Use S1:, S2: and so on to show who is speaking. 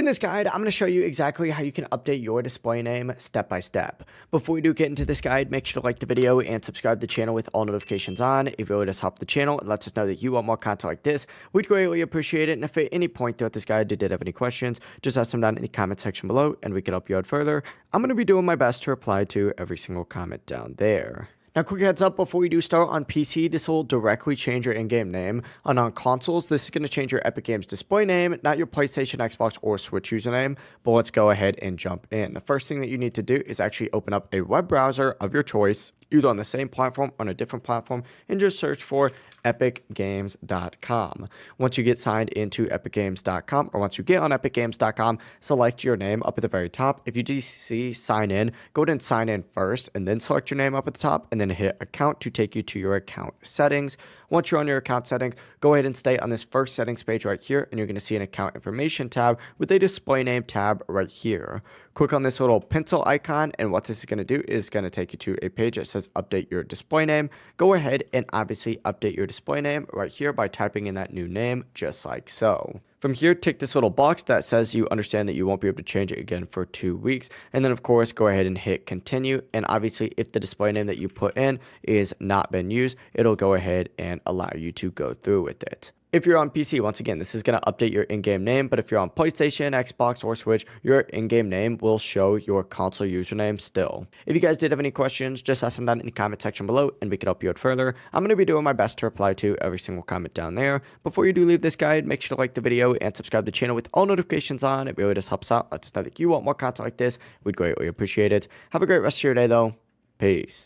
S1: In this guide, I'm going to show you exactly how you can update your display name step by step. Before we do get into this guide, make sure to like the video and subscribe to the channel with all notifications on. It really does help the channel and lets us know that you want more content like this. We'd greatly appreciate it. And if at any point throughout this guide you did have any questions, just ask them down in the comment section below and we can help you out further. I'm going to be doing my best to reply to every single comment down there. Now, quick heads up before we do start, on PC, this will directly change your in-game name, and on consoles, this is going to change your Epic Games display name, not your PlayStation, Xbox, or Switch username, but let's go ahead and jump in. The first thing that you need to do is actually open up a web browser of your choice, either on the same platform or on a different platform, and just search for epicgames.com. Once you get signed into epicgames.com, or once you get on epicgames.com, select your name up at the very top. If you do see sign in, go ahead and sign in first, and then select your name up at the top, and then hit account to take you to your account settings. Once you're on your account settings, go ahead and stay on this first settings page right here, and you're going to see an account information tab with a display name tab right here. Click on this little pencil icon, and what this is going to do is going to take you to a page that says update your display name. Go ahead and obviously update your display name right here by typing in that new name just like so. From here, tick this little box that says you understand that you won't be able to change it again for 2 weeks. And then, of course, go ahead and hit continue. And obviously, if the display name that you put in is not been used, it'll go ahead and allow you to go through with it. If you're on PC, once again, this is going to update your in-game name, but if you're on PlayStation, Xbox, or Switch, your in-game name will show your console username still. If you guys did have any questions, just ask them down in the comment section below, and we can help you out further. I'm going to be doing my best to reply to every single comment down there. Before you do leave this guide, make sure to like the video and subscribe to the channel with all notifications on. It really just helps out. Lets us know that you want more content like this. We'd greatly appreciate it. Have a great rest of your day, though. Peace.